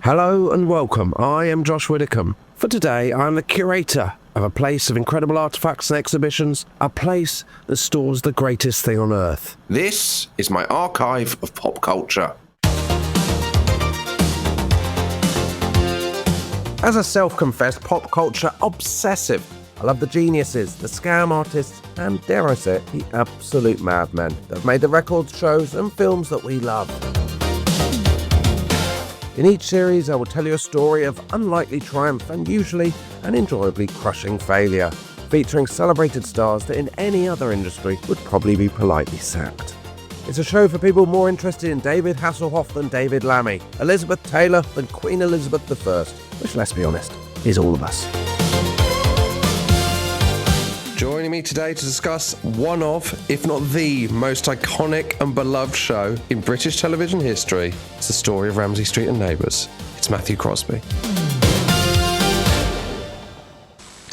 Hello and welcome. I am Josh Widdicombe. For today, I'm the curator of a place of incredible artefacts and exhibitions, a place that stores the greatest thing on earth. This is my archive of pop culture. As a self-confessed pop culture obsessive, I love the geniuses, the scam artists, and dare I say it, the absolute madmen that have made the records, shows and films that we love. In each series, I will tell you a story of unlikely triumph and usually an enjoyably crushing failure, featuring celebrated stars that in any other industry would probably be politely sacked. It's a show for people more interested in David Hasselhoff than David Lammy, Elizabeth Taylor than Queen Elizabeth I, which, let's be honest, is all of us. Joining me today to discuss one of, if not the most iconic and beloved show in British television history, it's the story of Ramsay Street and Neighbours. It's Matthew Crosby.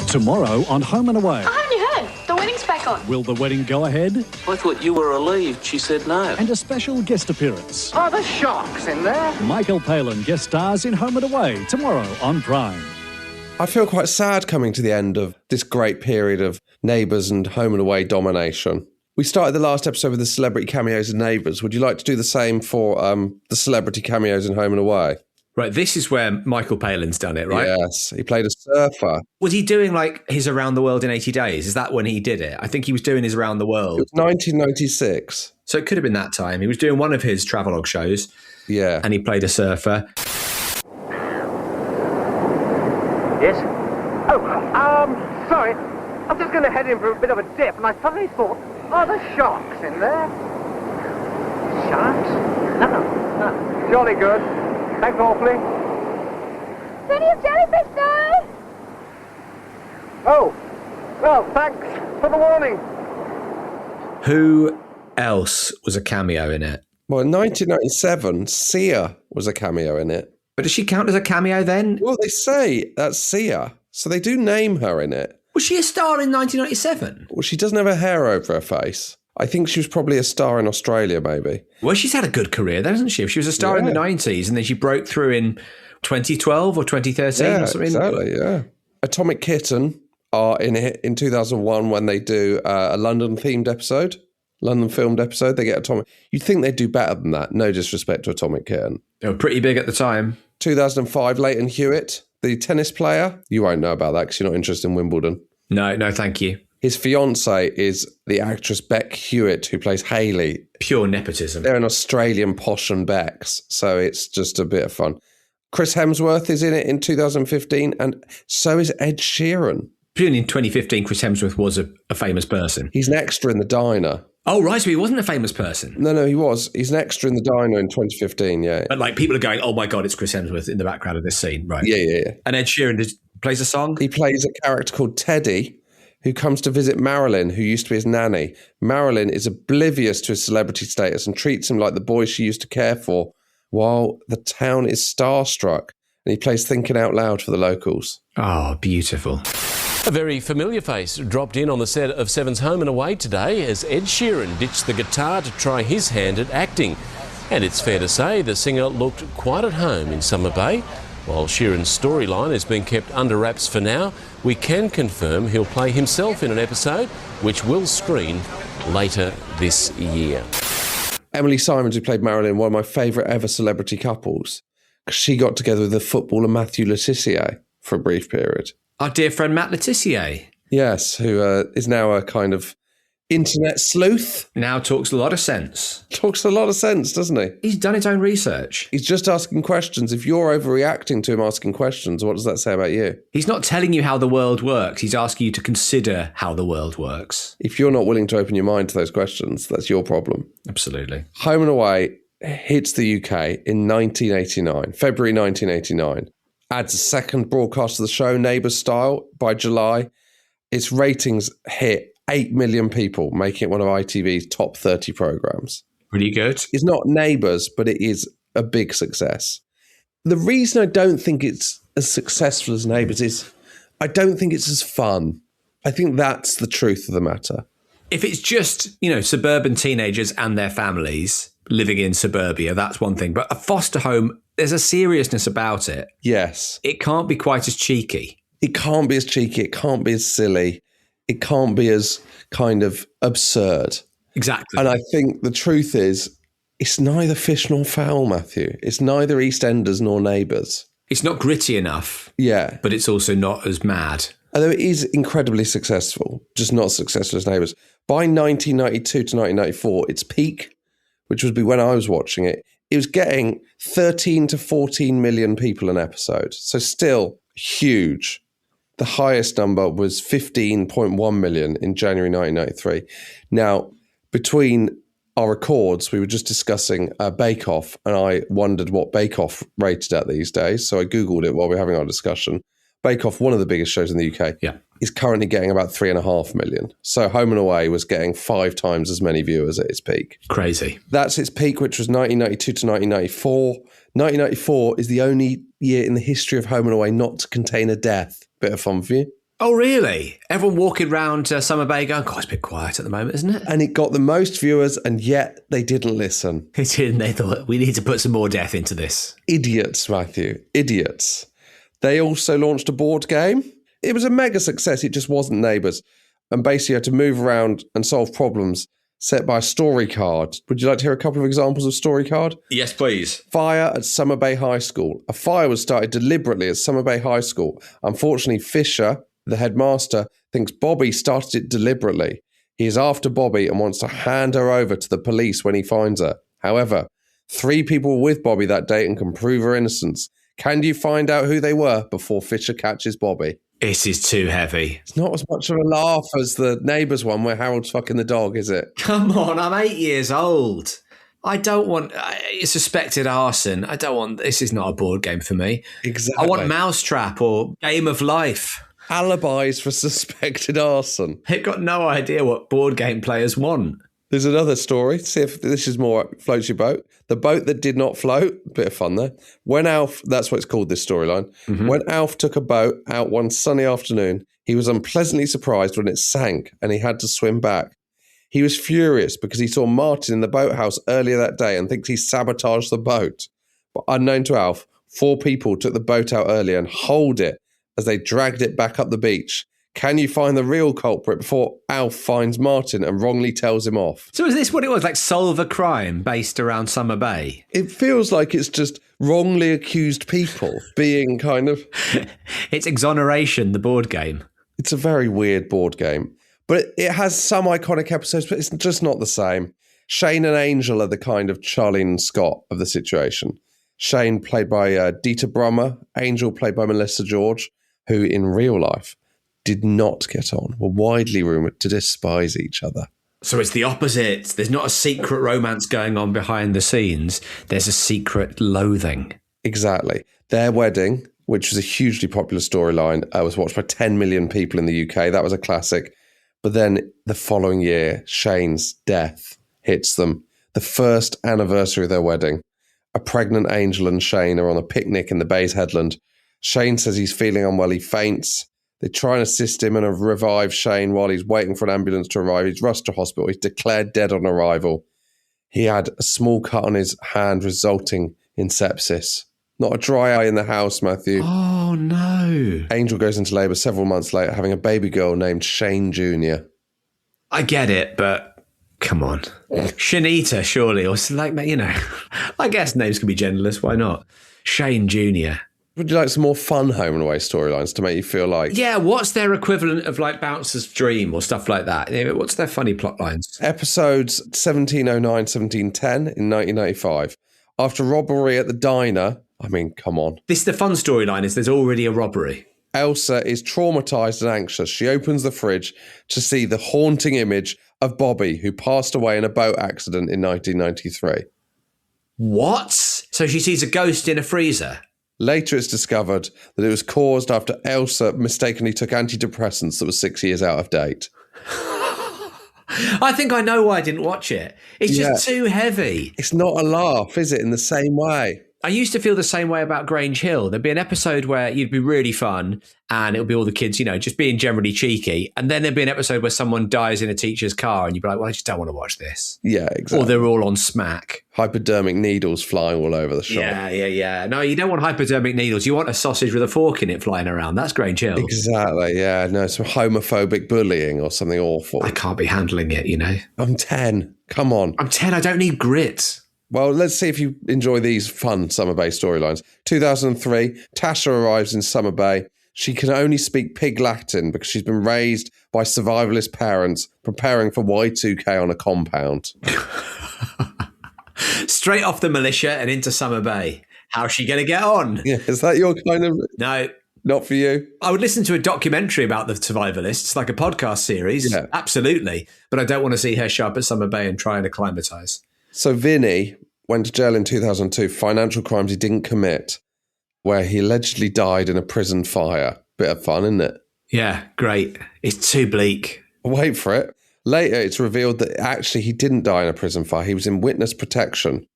Tomorrow on Home and Away. I only heard. The wedding's back on. Will the wedding go ahead? I thought you were relieved she said no. And a special guest appearance. Are there sharks in there? Michael Palin guest stars in Home and Away tomorrow on Prime. I feel quite sad coming to the end of this great period of Neighbours and Home and Away domination. We started the last episode with the celebrity cameos in Neighbours. Would you like to do the same for the celebrity cameos in Home and Away? Right, this is where Michael Palin's done it, right? Yes, he played a surfer. Was he doing like his Around the World in 80 Days? Is that when he did it? I think he was doing his Around the World. It was 1996. So it could have been that time. He was doing one of his travelogue shows. Yeah. And he played a surfer. Yes? Oh, sorry. I'm just going to head in for a bit of a dip, and I suddenly thought, are there sharks in there? Sharks? No. Jolly good. Thanks awfully. Plenty of jellyfish, though. Oh, well, thanks for the warning. Who else was a cameo in it? Well, in 1997, Sia was a cameo in it. But does she count as a cameo then? Well, they say that's Sia, so they do name her in it. Was she a star in 1997? Well, she doesn't have her hair over her face. I think she was probably a star in Australia, maybe. Well, she's had a good career, though, hasn't she? She was a star in the 90s, and then she broke through in 2012 or 2013 or something. Exactly, yeah. Atomic Kitten are in it in 2001 when they do a London-themed episode, London-filmed episode. They get Atomic. You'd think they'd do better than that. No disrespect to Atomic Kitten. They were pretty big at the time. 2005, Leighton Hewitt, the tennis player. You won't know about that because you're not interested in Wimbledon. No, thank you. His fiancée is the actress Beck Hewitt, who plays Hayley. Pure nepotism. They're an Australian Posh and Becks, so it's just a bit of fun. Chris Hemsworth is in it in 2015, and so is Ed Sheeran. Presumably in 2015, Chris Hemsworth was a famous person. He's an extra in The Diner. Oh, right, so he wasn't a famous person. No, he was. He's an extra in The Diner in 2015, yeah. But like people are going, oh my God, it's Chris Hemsworth in the background of this scene, right? Yeah. And Ed Sheeran plays a song? He plays a character called Teddy, who comes to visit Marilyn, who used to be his nanny. Marilyn is oblivious to his celebrity status and treats him like the boy she used to care for, while the town is starstruck. And he plays Thinking Out Loud for the locals. Oh, beautiful. A very familiar face dropped in on the set of Seven's Home and Away today as Ed Sheeran ditched the guitar to try his hand at acting. And it's fair to say the singer looked quite at home in Summer Bay. While Sheeran's storyline has been kept under wraps for now, we can confirm he'll play himself in an episode which will screen later this year. Emily Simons, who played Marilyn, one of my favourite ever celebrity couples, because she got together with the footballer Matthew Le Tissier for a brief period. Our dear friend Matt Le Tissier. Yes, who is now a kind of internet sleuth. Now talks a lot of sense. Talks a lot of sense, doesn't he? He's done his own research. He's just asking questions. If you're overreacting to him asking questions, what does that say about you? He's not telling you how the world works. He's asking you to consider how the world works. If you're not willing to open your mind to those questions, that's your problem. Absolutely. Home and Away hits the UK in 1989, February 1989. Adds a second broadcast of the show, Neighbours style, by July. Its ratings hit 8 million people, making it one of ITV's top 30 programmes. Pretty good. It's not Neighbours, but it is a big success. The reason I don't think it's as successful as Neighbours is I don't think it's as fun. I think that's the truth of the matter. If it's just, suburban teenagers and their families living in suburbia, that's one thing. But a foster home there's a seriousness about it. Yes. It can't be quite as cheeky. It can't be as cheeky. It can't be as silly. It can't be as kind of absurd. Exactly. And I think the truth is, it's neither fish nor fowl, Matthew. It's neither EastEnders nor Neighbours. It's not gritty enough. Yeah. But it's also not as mad. Although it is incredibly successful, just not as successful as Neighbours. By 1992 to 1994, its peak, which would be when I was watching it, it was getting 13 to 14 million people an episode. So still huge. The highest number was 15.1 million in January 1993. Now, between our records, we were just discussing Bake Off, and I wondered what Bake Off rated at these days. So I Googled it while we were having our discussion. Bake Off, one of the biggest shows in the UK, is currently getting about 3.5 million. So Home and Away was getting 5 times as many viewers at its peak. Crazy. That's its peak, which was 1992 to 1994. 1994 is the only year in the history of Home and Away not to contain a death. Bit of fun for you. Oh, really? Everyone walking around Summer Bay going, God, it's a bit quiet at the moment, isn't it? And it got the most viewers, and yet they didn't listen. It didn't. They thought, we need to put some more death into this. Idiots, Matthew. Idiots. They also launched a board game. It was a mega success. It just wasn't Neighbours. And basically you had to move around and solve problems set by a story card. Would you like to hear a couple of examples of story card? Yes, please. Fire at Summer Bay High School. A fire was started deliberately at Summer Bay High School. Unfortunately, Fisher, the headmaster, thinks Bobby started it deliberately. He is after Bobby and wants to hand her over to the police when he finds her. However, 3 people were with Bobby that day and can prove her innocence. Can you find out who they were before Fisher catches Bobby? This is too heavy. It's not as much of a laugh as the Neighbours one where Harold's fucking the dog, is it? Come on, I'm 8 years old. I don't want suspected arson. I don't want, this is not a board game for me. Exactly. I want Mousetrap or Game of Life. Alibis for suspected arson. They've got no idea what board game players want. There's another story. See if this is more floats your boat. The boat that did not float. Bit of fun there. When Alf, that's what it's called, this storyline. Mm-hmm. When Alf took a boat out one sunny afternoon, he was unpleasantly surprised when it sank and he had to swim back. He was furious because he saw Martin in the boathouse earlier that day and thinks he sabotaged the boat. But unknown to Alf, 4 people took the boat out earlier and holed it as they dragged it back up the beach. Can you find the real culprit before Alf finds Martin and wrongly tells him off? So is this what it was, like solve a crime based around Summer Bay? It feels like it's just wrongly accused people being kind of... It's Exoneration, the board game. It's a very weird board game. But it has some iconic episodes, but it's just not the same. Shane and Angel are the kind of Charlie and Scott of the situation. Shane played by Dieter Brummer, Angel played by Melissa George, who in real life did not get on, were widely rumoured to despise each other. So it's the opposite. There's not a secret romance going on behind the scenes. There's a secret loathing. Exactly. Their wedding, which was a hugely popular storyline, was watched by 10 million people in the UK. That was a classic. But then the following year, Shane's death hits them. The first anniversary of their wedding. A pregnant Angel and Shane are on a picnic in the Bays Headland. Shane says he's feeling unwell. He faints. They try and assist him and revive Shane while he's waiting for an ambulance to arrive. He's rushed to hospital. He's declared dead on arrival. He had a small cut on his hand resulting in sepsis. Not a dry eye in the house, Matthew. Oh, no. Angel goes into labour several months later, having a baby girl named Shane Jr. I get it, but come on. Shanita, surely, or like, you know, I guess names can be genderless. Why not? Shane Jr. Would you like some more fun Home and Away storylines to make you feel like... Yeah, what's their equivalent of like Bouncer's Dream or stuff like that? What's their funny plot lines? Episodes 1709, 1710 in 1995. After robbery at the diner... I mean, come on. The fun storyline is there's already a robbery. Elsa is traumatised and anxious. She opens the fridge to see the haunting image of Bobby, who passed away in a boat accident in 1993. What? So she sees a ghost in a freezer? Later, it's discovered that it was caused after Elsa mistakenly took antidepressants that were 6 years out of date. I think I know why I didn't watch it. It's just too heavy. It's not a laugh, is it, in the same way? I used to feel the same way about Grange Hill. There'd be an episode where you'd be really fun and it would be all the kids, just being generally cheeky. And then there'd be an episode where someone dies in a teacher's car and you'd be like, well, I just don't want to watch this. Yeah, exactly. Or they're all on smack. Hypodermic needles flying all over the shop. Yeah. No, you don't want hypodermic needles. You want a sausage with a fork in it flying around. That's Grange Hill. Exactly, yeah. No, some homophobic bullying or something awful. I can't be handling it, I'm 10. Come on. I'm 10. I don't need grit. Well, let's see if you enjoy these fun Summer Bay storylines. 2003, Tasha arrives in Summer Bay. She can only speak Pig Latin because she's been raised by survivalist parents preparing for Y2K on a compound. Straight off the militia and into Summer Bay. How's she going to get on? Yeah, is that your kind of... No. Not for you? I would listen to a documentary about the survivalists, like a podcast series. Yeah. Absolutely. But I don't want to see her show up at Summer Bay and try and acclimatise. So Vinny went to jail in 2002 for financial crimes he didn't commit, where he allegedly died in a prison fire. Bit of fun, isn't it? Yeah, great. It's too bleak. Wait for it. Later, it's revealed that actually he didn't die in a prison fire. He was in witness protection.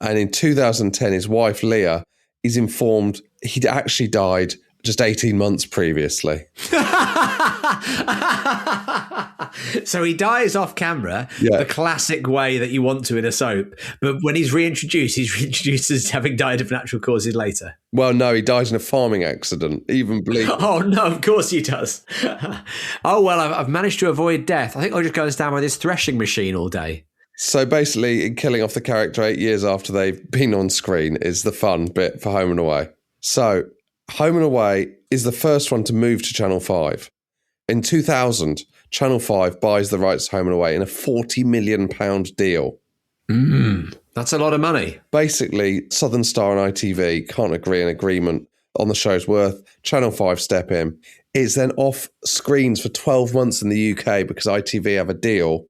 And in 2010, his wife, Leah, is informed he'd actually died just 18 months previously. So he dies off camera, Yeah. the classic way that you want to in a soap. But when he's reintroduced as having died of natural causes later. Well, no, he dies in a farming accident. Even bleak. Oh, no, of course he does. Oh, well, I've managed to avoid death. I think I'll just go and stand by this threshing machine all day. So basically, in killing off the character 8 years after they've been on screen is the fun bit for Home and Away. So Home and Away is the first one to move to Channel 5. In 2000, Channel 5 buys the rights to Home and Away in a £40 million deal. That's a lot of money. Basically, Southern Star and ITV can't agree an agreement on the show's worth. Channel 5 step in. It's then off screens for 12 months in the UK because ITV have a deal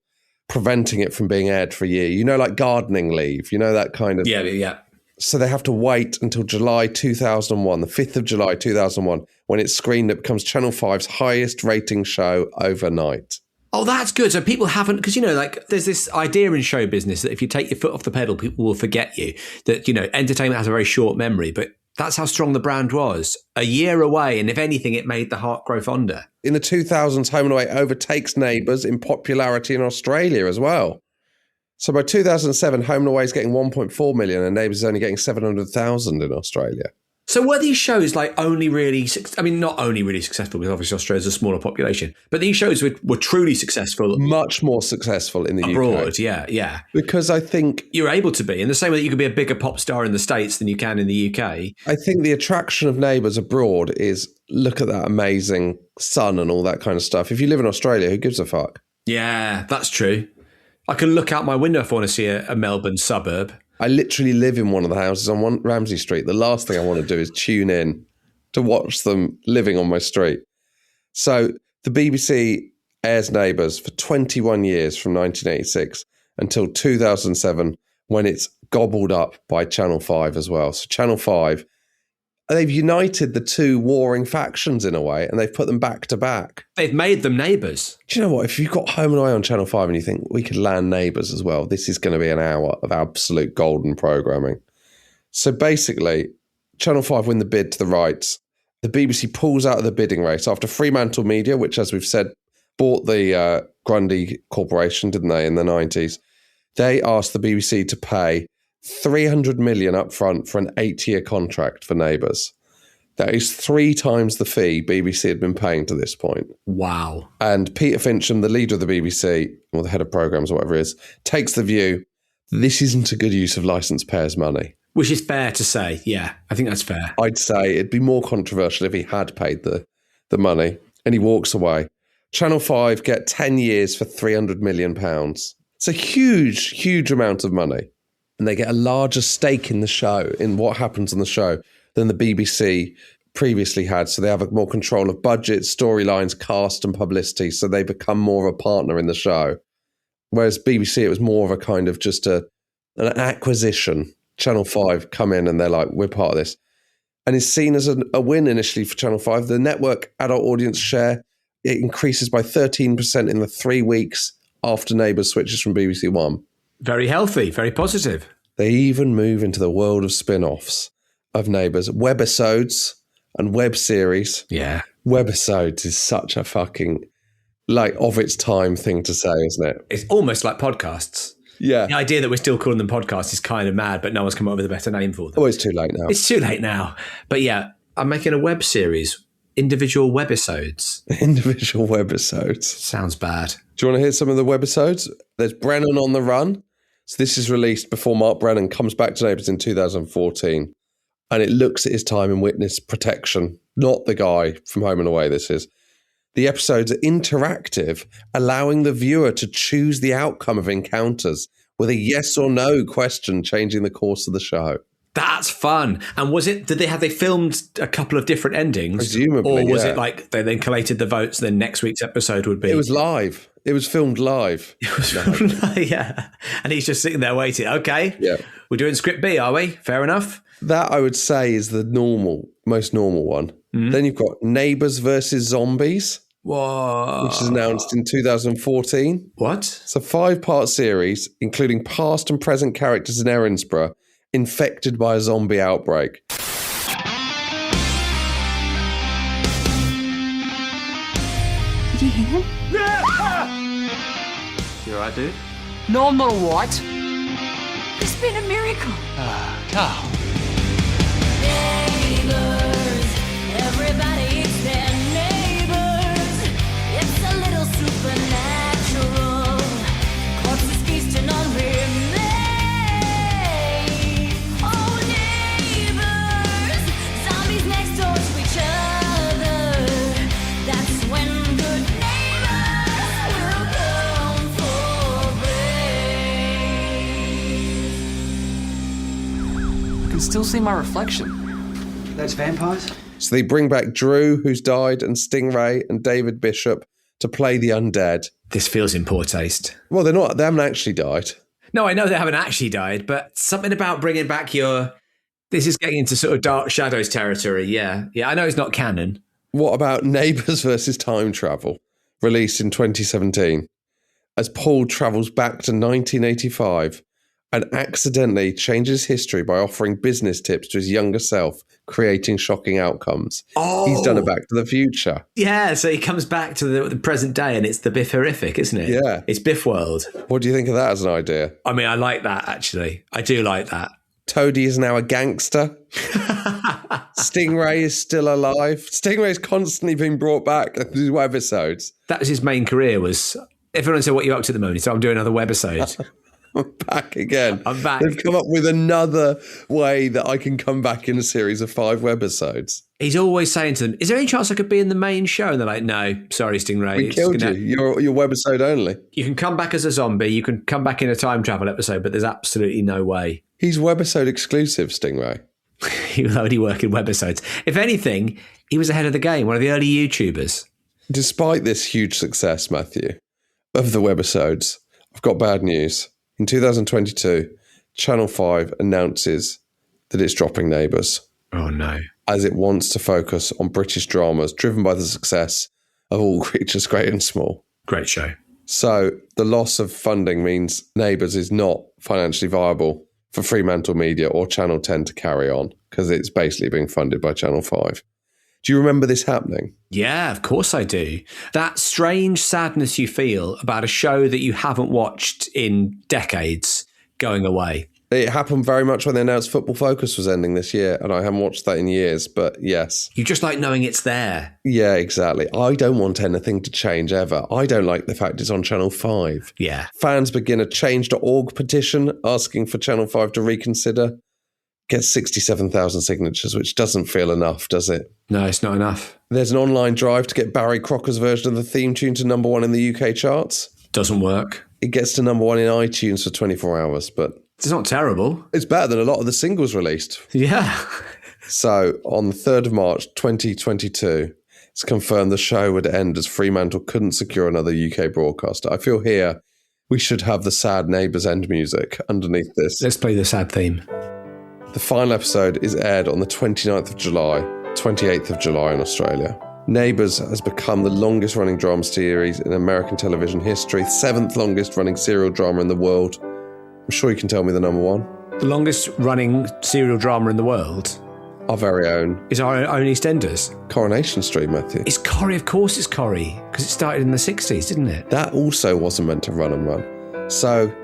preventing it from being aired for a year. Like gardening leave, that kind of... Yeah. So they have to wait until July 2001, the 5th of July 2001, when it's screened. It becomes Channel 5's highest rating show overnight. Oh, that's good. So people haven't, because, there's this idea in show business that if you take your foot off the pedal, people will forget you. That, entertainment has a very short memory, but that's how strong the brand was. A year away, and if anything, it made the heart grow fonder. In the 2000s, Home and Away overtakes Neighbours in popularity in Australia as well. So by 2007, Home and Away is getting 1.4 million and Neighbours is only getting 700,000 in Australia. So were these shows only really, not only really successful, because obviously Australia's a smaller population, but these shows were truly successful? Much more successful in the abroad, UK. Yeah. Because I think... You're able to be, in the same way that you can be a bigger pop star in the States than you can in the UK. I think the attraction of Neighbours abroad is, look at that amazing sun and all that kind of stuff. If you live in Australia, who gives a fuck? Yeah, that's true. I can look out my window if I want to see a Melbourne suburb. I literally live in one of the houses on Ramsey Street. The last thing I want to do is tune in to watch them living on my street. So the BBC airs Neighbours for 21 years from 1986 until 2007, when it's gobbled up by Channel 5 as well. So Channel 5, they've united the two warring factions in a way, and they've put them back to back. They've made them Neighbours. Do you know what? If you've got Home and Away on Channel 5 and you think, we could land Neighbours as well, this is going to be an hour of absolute golden programming. So basically, Channel 5 win the bid to the rights. The BBC pulls out of the bidding race after Fremantle Media, which, as we've said, bought the Grundy Corporation, didn't they, in the 90s. They asked the BBC to pay 300 million up front for an 8-year contract for Neighbours. That is 3 times the fee BBC had been paying to this point. Wow. And Peter Fincham, the leader of the BBC, or the head of programmes or whatever it is, takes the view, this isn't a good use of licence payers' money. Which is fair to say. Yeah, I think that's fair. I'd say it'd be more controversial if he had paid the money. And he walks away. Channel 5 get 10 years for £300 million. It's a huge, huge amount of money. And they get a larger stake in the show, in what happens on the show, than the BBC previously had. So they have more control of budget, storylines, cast and publicity. So they become more of a partner in the show. Whereas BBC, it was more of a kind of just an acquisition. Channel 5 come in and they're like, we're part of this. And it's seen as a win initially for Channel 5. The network adult audience share, it increases by 13% in the 3 weeks after Neighbours switches from BBC One. Very healthy, very positive. They even move into the world of spin-offs of Neighbours. Webisodes and web series. Yeah. Webisodes is such a fucking, like, of its time thing to say, isn't it? It's almost like podcasts. Yeah. The idea that we're still calling them podcasts is kind of mad, but no one's come up with a better name for them. Oh, it's too late now. It's too late now. But yeah, I'm making a web series, individual webisodes. Individual webisodes. Sounds bad. Do you want to hear some of the webisodes? There's Brennan on the Run. So this is released before Mark Brennan comes back to Neighbours in 2014. And it looks at his time in witness protection, not the guy from Home and Away, this is. The episodes are interactive, allowing the viewer to choose the outcome of encounters with a yes or no question changing the course of the show. That's fun. And did they filmed a couple of different endings? Presumably, or was yeah. it like they then collated the votes, then next week's episode would be? It was live. It was filmed live. It was filmed live, yeah. And he's just sitting there waiting. Okay, yeah. We're doing script B, are we? Fair enough. That, I would say, is the most normal one. Mm-hmm. Then you've got Neighbours versus Zombies. Whoa. Which is announced in 2014. What? It's a 5-part series, including past and present characters in Erinsborough, infected by a zombie outbreak. Did you hear him? You alright, dude? No, I'm not alright. It's been a miracle. Carl. Neighbours, everybody it's their neighbours. It's a little supernatural. Corpses feasting on remains. Oh, neighbours, zombies next door to each other. That's when good neighbours will come for praise. I can still see my reflection. That's vampires? So they bring back Drew, who's died, and Stingray and David Bishop to play the undead. This feels in poor taste. Well, they haven't actually died. No, I know they haven't actually died, but something about bringing back this is getting into sort of Dark Shadows territory, yeah. Yeah, I know it's not canon. What about Neighbours versus Time Travel, released in 2017, as Paul travels back to 1985 and accidentally changes history by offering business tips to his younger self, creating shocking outcomes. Oh. He's done a Back to the Future. Yeah, so he comes back to the present day and it's the Biff-horrific, isn't it? Yeah. It's Biff World. What do you think of that as an idea? I mean, I like that, actually. I do like that. Toadie is now a gangster. Stingray is still alive. Stingray's constantly being brought back through webisodes. That was his main career, was everyone said, what are you up to at the moment? So I'm doing another webisode. I'm back again. I'm back. They've come up with another way that I can come back in a series of 5 webisodes. He's always saying to them, is there any chance I could be in the main show? And they're like, no, sorry, Stingray. We killed you. You're webisode only. You can come back as a zombie. You can come back in a time travel episode, but there's absolutely no way. He's webisode exclusive, Stingray. He will only work in webisodes. If anything, he was ahead of the game, one of the early YouTubers. Despite this huge success, Matthew, of the webisodes, I've got bad news. In 2022, Channel 5 announces that it's dropping Neighbours. Oh, no. As it wants to focus on British dramas driven by the success of All Creatures Great and Small. Great show. So the loss of funding means Neighbours is not financially viable for Fremantle Media or Channel 10 to carry on because it's basically being funded by Channel 5. Do you remember this happening? Yeah, of course I do. That strange sadness you feel about a show that you haven't watched in decades going away. It happened very much when they announced Football Focus was ending this year, and I haven't watched that in years, but yes. You just like knowing it's there. Yeah, exactly. I don't want anything to change ever. I don't like the fact it's on Channel 5. Yeah. Fans begin a change.org petition asking for Channel 5 to reconsider. Gets 67,000 signatures, which doesn't feel enough, does it? No, it's not enough. There's an online drive to get Barry Crocker's version of the theme tune to #1 in the UK charts. Doesn't work. It gets to #1 in iTunes for 24 hours, but... It's not terrible. It's better than a lot of the singles released. Yeah. So, on the 3rd of March 2022, it's confirmed the show would end as Fremantle couldn't secure another UK broadcaster. I feel here we should have the sad Neighbours end music underneath this. Let's play the sad theme. The final episode is aired on the 29th of July, 28th of July in Australia. Neighbours has become the longest running drama series in American television history, 7th longest running serial drama in the world. I'm sure you can tell me the #1. The longest running serial drama in the world Our very own is our own EastEnders. Coronation Street, Matthew. It's Corrie, of course it's Corrie, because it started in the 60s, didn't it? That also wasn't meant to run and run. So,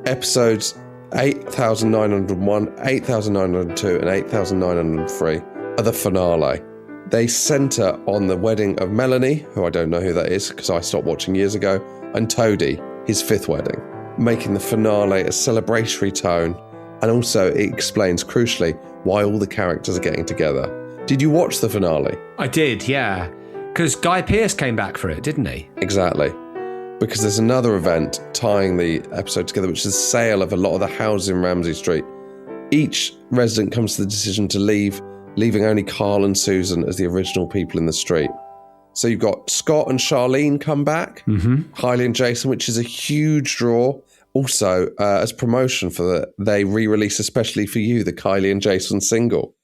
episodes 8,901, 8,902, and 8,903 are the finale. They centre on the wedding of Melanie, who I don't know who that is because I stopped watching years ago, and Toadie, his fifth wedding, making the finale a celebratory tone. And also, it explains, crucially, why all the characters are getting together. Did you watch the finale? I did, yeah. Because Guy Pearce came back for it, didn't he? Exactly. Because there's another event tying the episode together, which is the sale of a lot of the houses in Ramsay Street. Each resident comes to the decision to leave, leaving only Carl and Susan as the original people in the street. So you've got Scott and Charlene come back, Kylie and Jason, which is a huge draw. Also, as promotion for they re-release especially for you the Kylie and Jason single.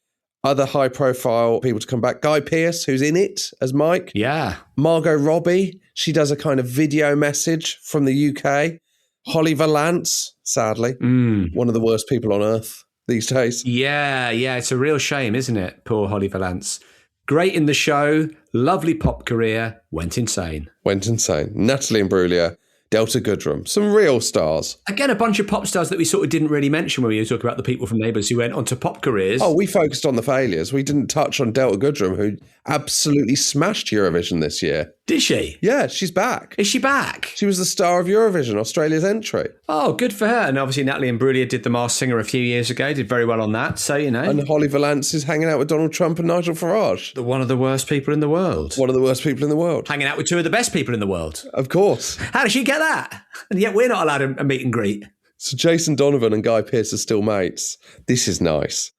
Other high-profile people to come back. Guy Pearce, who's in it as Mike. Yeah. Margot Robbie. She does a kind of video message from the UK. Holly Valance, sadly. One of the worst people on earth these days. Yeah. It's a real shame, isn't it? Poor Holly Valance. Great in the show. Lovely pop career. Went insane. Natalie Imbruglia. Delta Goodrem, some real stars. Again, a bunch of pop stars that we sort of didn't really mention when we were talking about the people from Neighbours who went on to pop careers. Oh, we focused on the failures. We didn't touch on Delta Goodrem, who absolutely smashed Eurovision this year. Did she? Yeah, she's back. Is she back? She was the star of Eurovision, Australia's entry. Oh, good for her. And obviously Natalie Imbruglia did The Masked Singer a few years ago, did very well on that. So, you know. And Holly Valance is hanging out with Donald Trump and Nigel Farage. One of the worst people in the world. One of the worst people in the world. Hanging out with two of the best people in the world. Of course. How did she get that? And yet we're not allowed a meet and greet. So Jason Donovan and Guy Pearce are still mates. This is nice.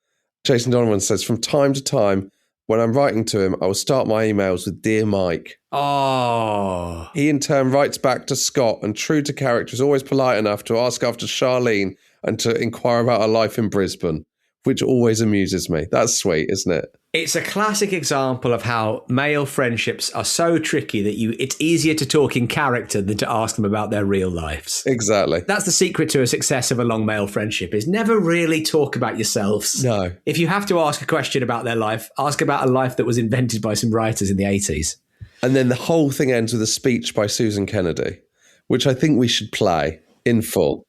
Jason Donovan says, from time to time, when I'm writing to him, I will start my emails with Dear Mike. Oh. He in turn writes back to Scott and, true to character, is always polite enough to ask after Charlene and to inquire about her life in Brisbane, which always amuses me. That's sweet, isn't it? It's a classic example of how male friendships are so tricky that it's easier to talk in character than to ask them about their real lives. Exactly. That's the secret to a success of a long male friendship, is never really talk about yourselves. No. If you have to ask a question about their life, ask about a life that was invented by some writers in the 80s. And then the whole thing ends with a speech by Susan Kennedy, which I think we should play in full.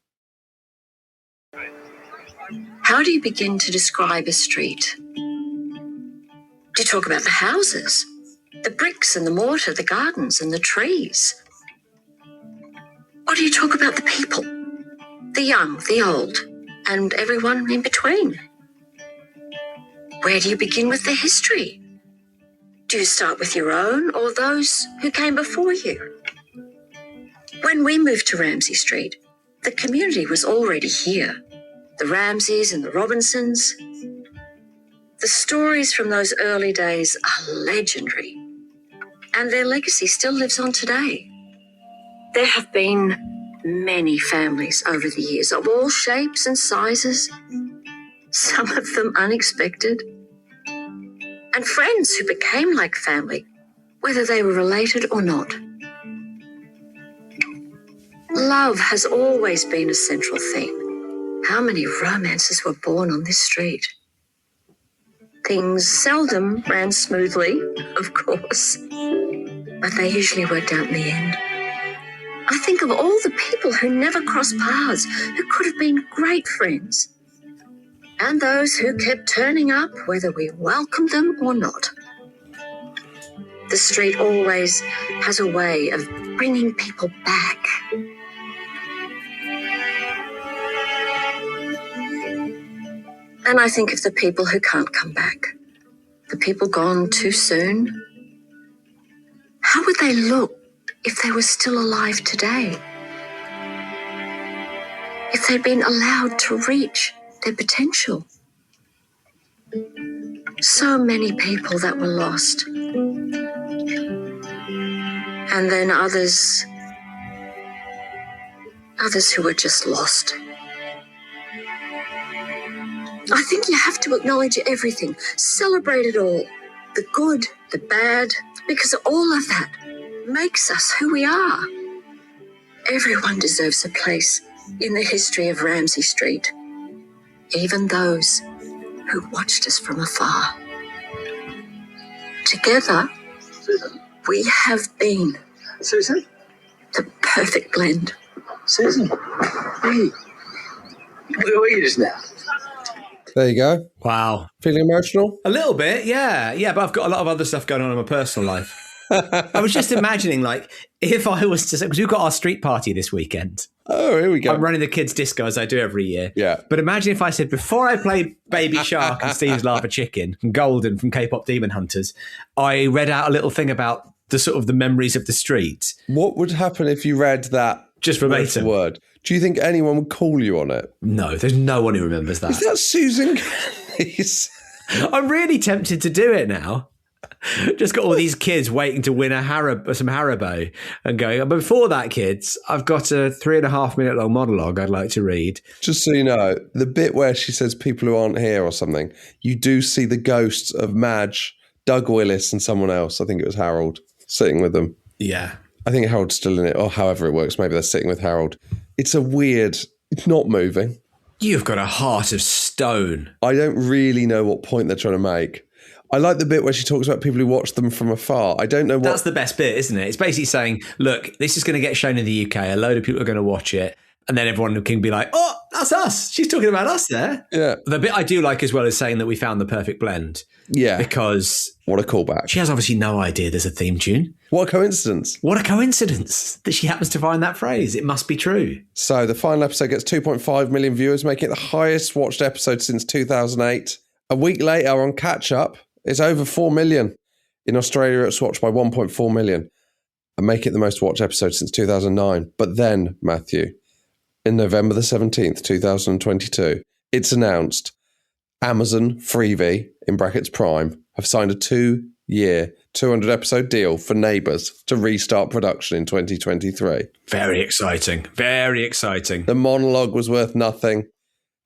How do you begin to describe a street? Do you talk about the houses, the bricks and the mortar, the gardens and the trees? Or do you talk about the people, the young, the old, and everyone in between? Where do you begin with the history? Do you start with your own or those who came before you? When we moved to Ramsay Street, the community was already here. The Ramsays and the Robinsons. The stories from those early days are legendary, and their legacy still lives on today. There have been many families over the years of all shapes and sizes, some of them unexpected, and friends who became like family, whether they were related or not. Love has always been a central theme. How many romances were born on this street? Things seldom ran smoothly, of course, but they usually worked out in the end. I think of all the people who never crossed paths, who could have been great friends, and those who kept turning up whether we welcomed them or not. The street always has a way of bringing people back. And I think of the people who can't come back, the people gone too soon. How would they look if they were still alive today? If they'd been allowed to reach their potential? So many people that were lost. And then others who were just lost. I think you have to acknowledge everything, celebrate it all, the good, the bad, because all of that makes us who we are. Everyone deserves a place in the history of Ramsay Street. even those who watched us from afar. Together, Susan? we have been Susan? the perfect blend. Susan? Hey. Where were you just now? There you go. Wow. Feeling emotional? A little bit, yeah. Yeah, but I've got a lot of other stuff going on in my personal life. I was just imagining, like, if I was to say, because we've got our street party this weekend. Oh, here we go. I'm running the kids' disco as I do every year. Yeah. But imagine if I said, before I play Baby Shark and Steve's Lava Chicken and Golden from K-pop Demon Hunters, I read out a little thing about the sort of the memories of the street. What would happen if you read that just verbatim word? Do you think anyone would call you on it? No, there's no one who remembers that. Is that Susan Kelly's? I'm really tempted to do it now. Just got all these kids waiting to win some Haribo and going, but before that, kids, I've got a 3.5 minute long monologue I'd like to read. Just so you know, the bit where she says people who aren't here or something, you do see the ghosts of Madge, Doug Willis and someone else. I think it was Harold sitting with them. Yeah. I think Harold's still in it, or however it works. Maybe they're sitting with Harold. It's not moving. You've got a heart of stone. I don't really know what point they're trying to make. I like the bit where she talks about people who watch them from afar. I don't know what... That's the best bit, isn't it? It's basically saying, look, this is going to get shown in the UK. A load of people are going to watch it. And then everyone can be like, oh, that's us. She's talking about us there. Yeah. The bit I do like as well is saying that we found the perfect blend. Yeah. Because... What a callback. She has obviously no idea there's a theme tune. What a coincidence. What a coincidence that she happens to find that phrase. It must be true. So the final episode gets 2.5 million viewers, making it the highest watched episode since 2008. A week later on Catch Up, it's over 4 million. In Australia, it's watched by 1.4 million. And make it the most watched episode since 2009. But then, Matthew, in November the 17th, 2022, it's announced Amazon Freevee, in brackets Prime, have signed a 2-year, 200-episode deal for Neighbours to restart production in 2023. Very exciting. Very exciting. The monologue was worth nothing.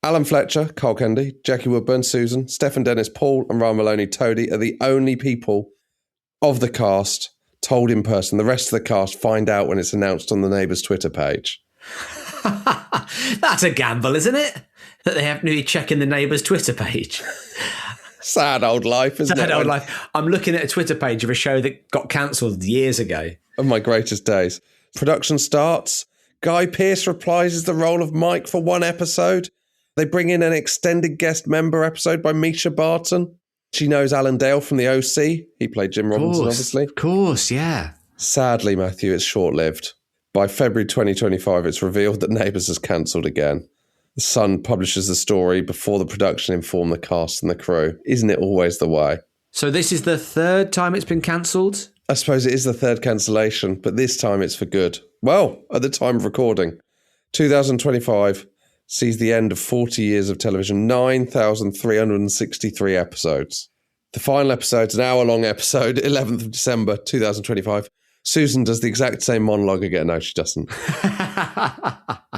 Alan Fletcher, Carl Kennedy, Jackie Woodburn, Susan, Stephen Dennis, Paul and Ryan Maloney, Toadie are the only people of the cast told in person. The rest of the cast find out when it's announced on the Neighbours Twitter page. That's a gamble, isn't it? That they have to be checking the Neighbours Twitter page. Sad old life, isn't it? Sad old life. I'm looking at a Twitter page of a show that got cancelled years ago. Of my greatest days. Production starts. Guy Pearce reprises the role of Mike for one episode. They bring in an extended guest member episode by Misha Barton. She knows Alan Dale from the OC. He played Jim Robinson, obviously. Of course, yeah. Sadly, Matthew, it's short-lived. By February 2025, it's revealed that Neighbours has cancelled again. The Sun publishes the story before the production informed the cast and the crew. Isn't it always the way? So this is the third time it's been cancelled? I suppose it is the third cancellation, but this time it's for good. Well, at the time of recording, 2025 sees the end of 40 years of television, 9,363 episodes. The final episode's an hour-long episode, 11th of December 2025. Susan does the exact same monologue again. No, she doesn't.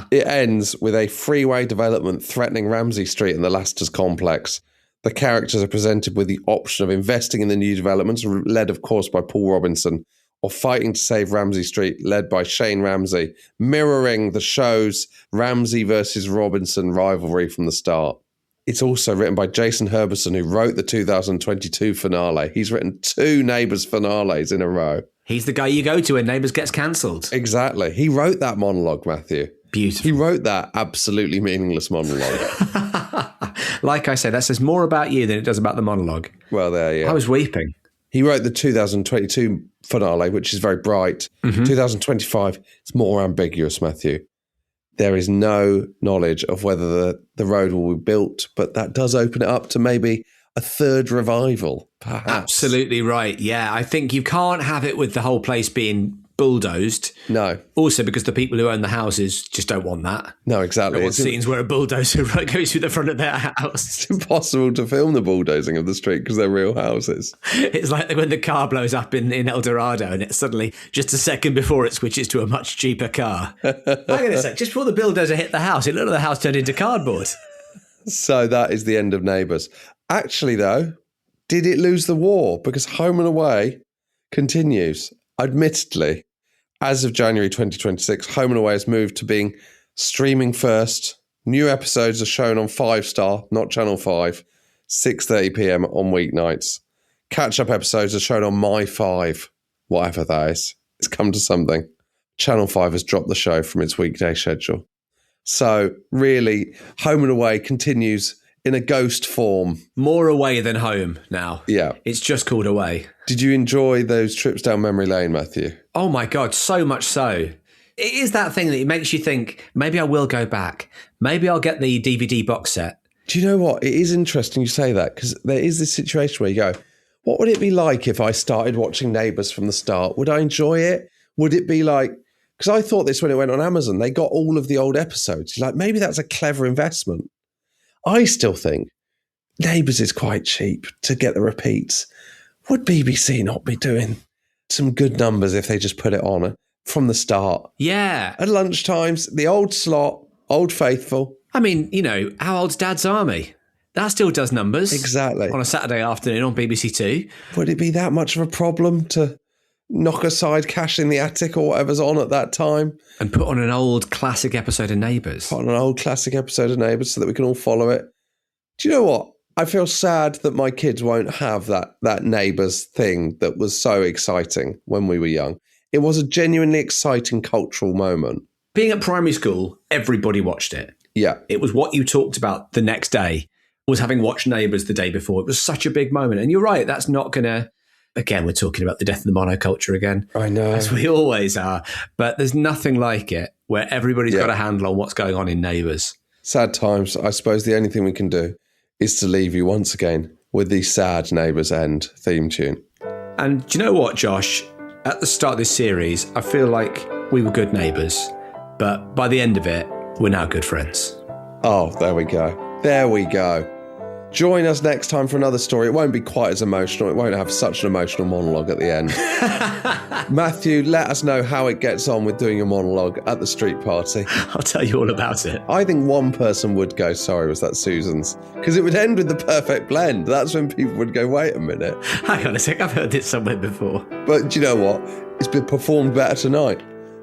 It ends with a freeway development threatening Ramsey Street and the Lasters complex. The characters are presented with the option of investing in the new developments, led, of course, by Paul Robinson, or fighting to save Ramsey Street, led by Shane Ramsey, mirroring the show's Ramsey versus Robinson rivalry from the start. It's also written by Jason Herberson, who wrote the 2022 finale. He's written 2 Neighbours finales in a row. He's the guy you go to when Neighbours gets cancelled. Exactly. He wrote that monologue, Matthew. Beautiful. He wrote that absolutely meaningless monologue. Like I said, that says more about you than it does about the monologue. Well, there you go. I was weeping. He wrote the 2022 finale, which is very bright. 2025, it's more ambiguous, Matthew. There is no knowledge of whether the road will be built, but that does open it up to maybe a third revival, perhaps. Absolutely right. Yeah, I think you can't have it with the whole place being bulldozed. No. Also because the people who own the houses just don't want that. No, exactly. They want scenes where a bulldozer goes through the front of their house. It's impossible to film the bulldozing of the street because they're real houses. It's like when the car blows up in El Dorado and it's suddenly just a second before it switches to a much cheaper car. Hang on a sec, just before the bulldozer hit the house, it looked like the house turned into cardboard. So that is the end of Neighbours. Actually, though, did it lose the war? Because Home and Away continues. Admittedly, as of January 2026, Home and Away has moved to being streaming first New episodes are shown on 5 Star, not Channel 5, 6:30 p.m. on weeknights. Catch-up episodes are shown on My 5, whatever that is. It's come to something. Channel 5 has dropped the show from its weekday schedule. So, really, Home and Away continues in a ghost form. More away than home now. Yeah. It's just called Away. Did you enjoy those trips down memory lane, Matthew? Oh my God, so much so. It is that thing that makes you think, maybe I will go back. Maybe I'll get the DVD box set. Do you know what? It is interesting you say that, because there is this situation where you go, what would it be like if I started watching Neighbours from the start? Would I enjoy it? Would it be like, because I thought this when it went on Amazon, they got all of the old episodes. Like, maybe that's a clever investment. I still think Neighbours is quite cheap to get the repeats. Would BBC not be doing some good numbers if they just put it on from the start? Yeah. At lunchtimes, the old slot, Old Faithful. I mean, you know, how old's Dad's Army? That still does numbers. Exactly. On a Saturday afternoon on BBC Two. Would it be that much of a problem to knock aside Cash in the Attic or whatever's on at that time? And put on an old classic episode of Neighbours. Put on an old classic episode of Neighbours so that we can all follow it. Do you know what? I feel sad that my kids won't have that Neighbours thing that was so exciting when we were young. It was a genuinely exciting cultural moment. Being at primary school, everybody watched it. Yeah. It was what you talked about the next day, was having watched Neighbours the day before. It was such a big moment. And you're right, that's not going to... Again, we're talking about the death of the monoculture again. I know. As we always are. But there's nothing like it where everybody's got a handle on what's going on in Neighbours. Sad times. I suppose the only thing we can do is to leave you once again with the sad Neighbours End theme tune. And do you know what, Josh? At the start of this series, I feel like we were good neighbours. But by the end of it, we're now good friends. Oh, there we go. There we go. Join us next time for another story. It won't be quite as emotional. It won't have such an emotional monologue at the end. Matthew, let us know how it gets on with doing a monologue at the street party. I'll tell you all about it. I think one person would go, sorry, was that Susan's? Because it would end with the perfect blend. That's when people would go, wait a minute. Hang on a sec, I've heard this somewhere before. But do you know what? It's been performed better tonight.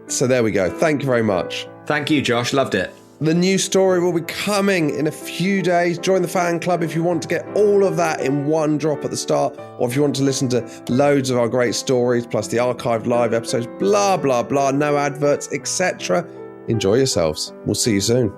So there we go. Thank you very much. Thank you, Josh. Loved it. The new story will be coming in a few days. Join the fan club if you want to get all of that in one drop at the start, or if you want to listen to loads of our great stories, plus the archived live episodes, blah, blah, blah, no adverts, etc. Enjoy yourselves. We'll see you soon.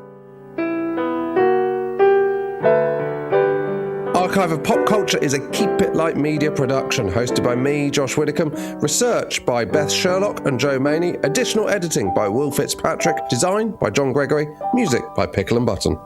Archive of Pop Culture is a Keep It Light media production, hosted by me, Josh Widdicombe, research by Beth Sherlock and Joe Maney, additional editing by Will Fitzpatrick, design by John Gregory, music by Pickle and Button.